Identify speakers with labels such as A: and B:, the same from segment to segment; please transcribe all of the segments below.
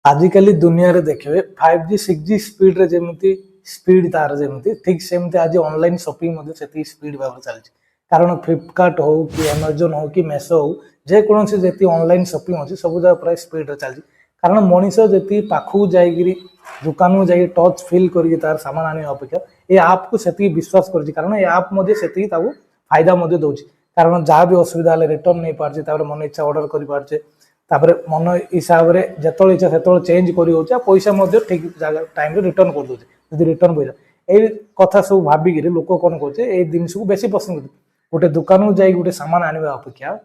A: आजिकली दुनिया रे देखिए 5G 6G स्पीड रे जेमती स्पीड तार जेमती ठीक सेमती आज ऑनलाइन शॉपिंग मध्ये सेती स्पीड भाव चलछि कारण फ्लिपकार्ट हो कि अमेजन हो कि मेसो हो जे कोनोसी जेती ऑनलाइन शॉपिंग अछि सब जा प्राय स्पीड रे चलछि कारण मनीष जेती पाखु जाईगिरी दुकान में जाई टच फील करी तार सामान आनी अपेक्षा ए ऐप को सेती विश्वास करछि कारण ए ऐप मध्ये सेती ताऊ फायदा मध्ये दोछि कारण जहाँ भी असुविधा हले रिटर्न नहीं पारछि तापर मन इच्छा ऑर्डर करि पारछे तापर मन हिसाब से जिते इच्छा से चेंज कर पैसा ठीक जगह टाइम रिटर्न कर दूसरे रिटर्न पैसा यही कथा सब भाविक लोक कौन करे जिनस को बेसी पसंद करते गोटे दुकान को जाए गोटे सामान आने अपेक्षा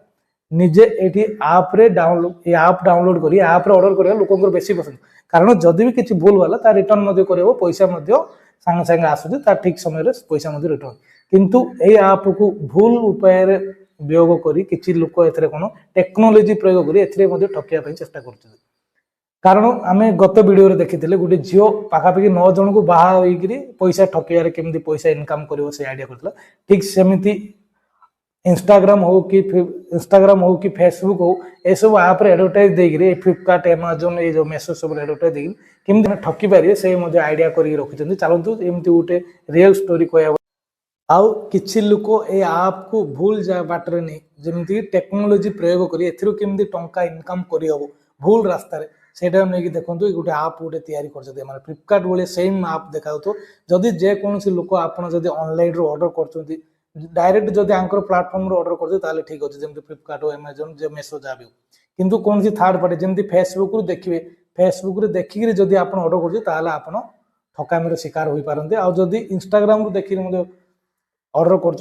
A: निजे ये आप डाउनलोड आप डाउनलोड कर आप ऑर्डर कर लोक बेसी पसंद कारण जदि भी किसी भूल वाला रिटर्न कर पैसा सांगे सांगे आसूँ ठीक समय पैसा रिटर्न किंतु ये आप को भूल उपाय वियोग करी किछि लोक एथरे कोन टेक्नोलॉजी प्रयोग करी एथरे मध्ये ठकिया पई चेष्टा करछन कारण आमे गत वीडियो रे देखिथिले गुटे जियो पाखापाखि 9 जन को बाहा होइकरी पैसा ठकिया रे केमदी पैसा इनकम करिवो से आइडिया करथला ठीक सेमिति इंस्टाग्राम हो कि फेसबुक हो ए सब ऐप रे एडवर्टाइज देगिरी फ्लिपकार्ट अमेजन ए जो मेसो सब एडवर्टाइज देगिरी केमदी ठकी पारिए से मध्ये आइडिया करी रखिछन चलंतु एमती गुटे रियल स्टोरी कहया आउ किछि लोक ए ऐप को भूल जा बाटरे नहीं जमी टेक्नोलोजी प्रयोग करी एथिरो केमदी टंका इनकम करी हबो भूल रास्ता रे सेटा नहीं देखंतु गोटे ऐप गोटे तैयारी करछते माने फ्लिपकार्ट बोले सेम ऐप देखाउ तो जदि जे कोनसी लोक आपण जदि ऑनलाइन रो ऑर्डर करछंती डायरेक्ट जदि आंकर प्लेटफॉर्म रो ऑर्डर करछे ताले ठीक होचे जेमति फ्लिपकार्ट हो अमेजन जे मेसो जाबे किंतु कोनसी थर्ड पार्टी जेमति फेसबुक रो देखिबे फेसबुक रे देखिकरी जदि आपण ऑर्डर करछे ताले आपण ठकामी रो शिकार होई पारंते आ जदि इंस्टाग्राम रो देखिरी मध्ये ऑर्डर कर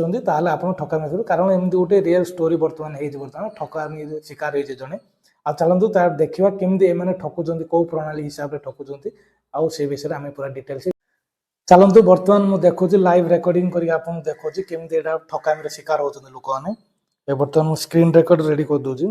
A: ठकामी कारण एमती गोटे रियल स्टोरी बर्तमान ठकामी शिकार होते जड़े आ चलतु तार देखा केमती एम ठकुंट कौ प्रणाली हिसाब से ठकुंट आउ से विषय आम पूरा डिटेल्स चलतु बर्तमान मुझे देखुची लाइव रेकर्डिंग कर देखुची केमती ठकामी शिकार होते लोक मैंने बर्तमान मुझे स्क्रीन रेकर्ड रेडी कर दूसरी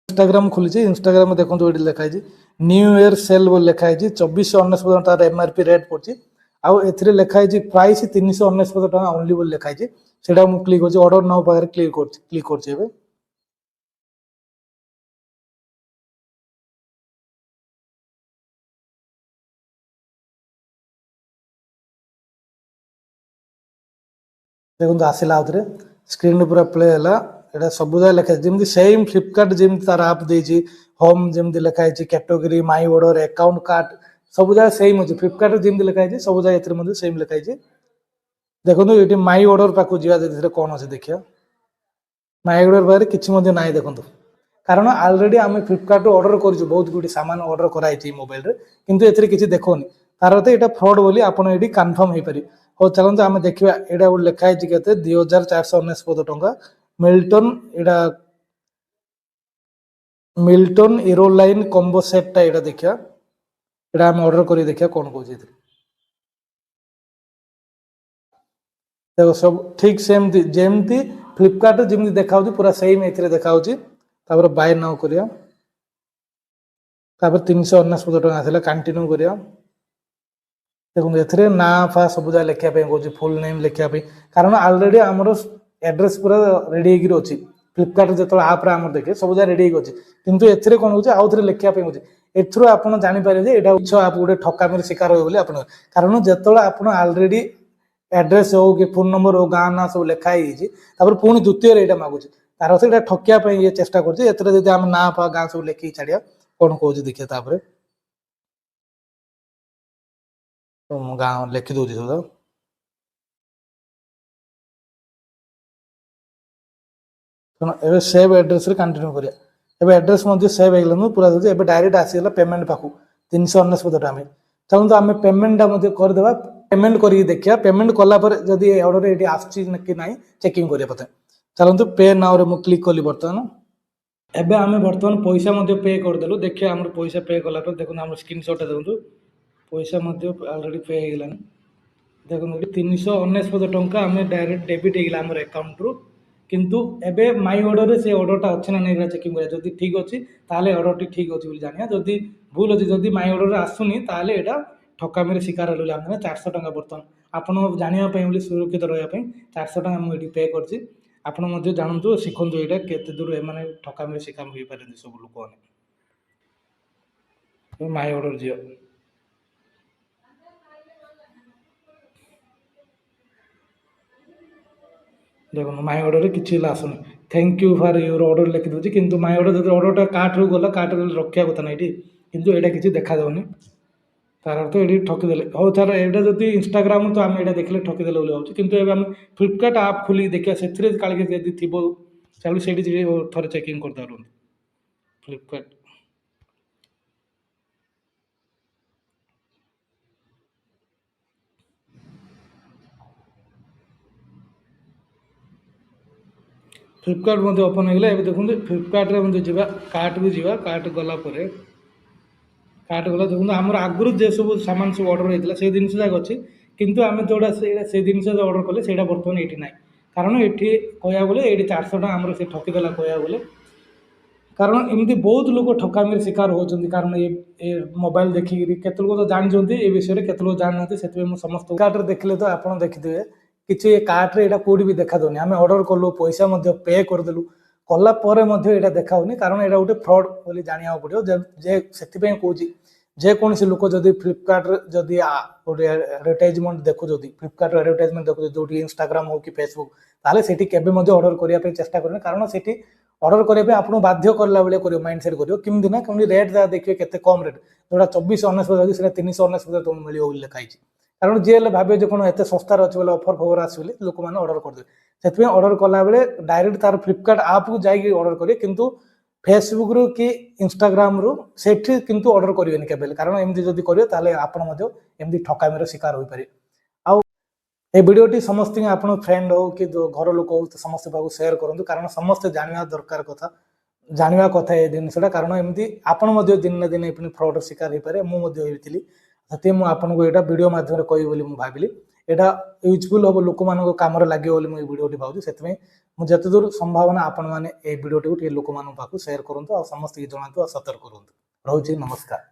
A: इंस्टाग्राम खोली इंस्टाग्राम देखो ये लिखाई न्यू ईयर सेल लिखाई 2499 तार एमआरपी रेट पड़ी आउ एथिरे लिखाई प्राइस 399 टका ओनली बोल लिखाई सेटा मु क्लिक करछि ऑर्डर नाउ पाखरे क्लिक करछि एबे देखो आसिला आउथरे स्क्रीन पूरा प्ले हला एटा सबुदा लिखाई जेमति सेम फ्लिपकार्ट जेमति तार ऐप देछि होम जेमति लिखाई category my order account card सब जगह सेम अच्छे फ्लिपकार्ट जमी लिखाई सब जगह ए सेम लिखाई देखो ये माई ऑर्डर पाक जा कौन अच्छे देखिए माई ऑर्डर पाखे कि ना देखो कारण ऑलरेडी आम फ्लिपकार्ट ऑर्डर कर बहुत गुटी सामान ऑर्डर कराई मोबाइल रे किंतु एथिरे किछि देखोनी तार अर्थ यहाँ फ्रॉड बोली आप कन्फर्म हो पारे हो चलते आम देखा यहाँ गोटे लिखाई के 2499 टंका मिल्टन यहाँ मिल्टन एरोलाइन कॉम्बो सेटा यहाँ देखा एटा हम ऑर्डर करी देखिया कौन कौन देखो सब ठीक सेम जेमती फ्लिपकार्ट जमी देखा पूरा सेम ए देखा बाय नाउ करिया 399 टका आसला कंटिन्यू करिया देखो एथरे ना फा सब जा लिखा कहूँ फुल नेम लिखा कारण ऑलरेडी आमर एड्रेस पूरा रेडी होकर अच्छी फ्लिपकार्ट जो आप देखे सब जगह रेडी अच्छी किंतु एथरे कौन हो आउ थे लिखा एथरू आप जानीपारे यहाँ उच्च आप गोटे ठकामी शिकार हो कारण जो आप ऑलरेडी एड्रेस हो कि फोन नंबर हो गाँ ना सब लिखाई पुणी द्वितीय यहाँ मागुच तार से ठकिया ये चेष्टा कर ना पा गाँ सब लिखी छाड़िया कौन कौन देखिए तापर गाँ लिखि दूसरी सब ए सेव एड्रेस कंटिन्यू करिया एबे एड्रेस सेव हो पूरा एबे डायरेक्ट आसीगला पेमेंट पाखु 399 टका में चलते आम पेमेंटा करदे पेमेंट कर देखिए पेमेंट कलापर जदि ऑर्डर ये आसुची कि ना चेकिंग करिया पते चलते पे नाउ रे मु क्लिक कली बर्तमान एबे आम बर्तमान पैसा पे करदेलु देखिए आम पैसा पे कलापर देखो आम स्क्रीनशॉट देखो पैसा ऑलरेडी पे हो गलानी देखो 399 टंका आम डायरेक्ट डेबिट हो गला अकाउंट रु किंतु एबे माई ऑर्डर से ऑर्डरटा अच्छे ना नहीं चेकिंग करा जदि ठीक अच्छी ताले ऑर्डर ठीक अच्छी जानिया जदि भूल अच्छी जदि माई ऑर्डर आसुनी ताले एटा ठकामी शिकार रही आम 400 टका बर्तमान आपन जानापी सुरक्षित रही 400 टका मुझे पे कर आपड़ जानतु शिखु यहाँ केते दूर एम ठकामी शिकार हो पारे सब लोक माय ऑर्डर जियो देखो माय ऑर्डर किसी आसुनी thank you for your order लिखि दूसरी किंतु माय ऑर्डर जो ऑर्डर कार्ट रू गला कार्ट रखा कथा ना ये किंतु एटा किसी देखा जाऊनी तार अर्थ ये ठकीदे हो सर यहाँ जब इंस्टाग्राम तो आम यहाँ देखले ठकीदे बोली भाई कितु एम फ्लिपकार्ट आप खोल देखिए से काले थी से थे चेकिंग करता फ्लिपकार्ट फ्लिपकार्ट मध्य ओपन हो गला देखो फ्लिपकार्ट रे जा कार्ट को जा कार्ट गला कार्ट गला देखो आम आगुरी जे सब सामान सब ऑर्डर होता से जिन जाक अच्छी किंतु आम जोड़ा से जिन ऑर्डर कले से बर्तमान ये ना कारण ये कह गले ये 400 टका आमर से ठकीदेला कह गले कारण एमती बहुत लोग ठकामी शिकार होती कारण ये मोबाइल देखिकी केत लोग तो जानते ये विषय में केत लोग जानते से समस्त कार्ड देखले तो आप देखिए किसी कार्ट रे कौटी भी देखा दौनी आम ऑर्डर कलु पैसा पे करदेलु कलापर यहाँ देखाऊनी कारण यहाँ गोटे फ्रड बोली जाना पड़ो जे से कौन जेकोसी लोक जदि फ्लिपकार्ट जदि गोटे एडवर्टाइजमेंट देखुं फ्लिपकार्ट एडवर्टाइजमेंट देखुं जो इंस्टाग्राम हो कि फेसबुक ताले सेठी केबे मध्य ऑर्डर करने चेष्टा करें कारण सेठी ऑर्डर करने आपको बाध्य करला बेले करियो माइंड सेट करियो किमि ना कमी रेट जहाँ देखिए केते कम रेट जोड़ा 2499 से 399 तुम मिल लिखाई कारण जी भावे जो कौन एत सस्तार अच्छे बोले ऑफर फवर आस लोक मैंने ऑर्डर करदे से ऑर्डर कला बेले डायरेक्ट तार फ्लिपकार्ट आप को जाइए ऑर्डर करेंगे किंतु फेसबुक रु कि इंस्टाग्राम रु सेठी किंतु ऑर्डर करेंगे केबेले कारण एमती जदि करियो ताले आपण मध्य एमती ठकामीर शिकार हो पारे आउ ए वीडियोटी समस्त आप फ्रेंड हो कि घर लोक हो समस्त पाक सेयार करूँ कारण समस्त जानवा दरकार कथा जानवा कथा ये जिनसा कारण एमती आपण दिन ना दिन फ्रड शिकार हो पारे मुझे से मुझे यहाँ वीडियो मध्यम कही बोली भाविली यहाँ यूजफुल हम लोक मान कम लगे बोली वीडियोटी भावी से मुझे दूर संभावना आपण मैंने वीडियोटी लोक पाक सेयार करूँ समस्त जनातु सतर्क करूँ रोचे नमस्कार।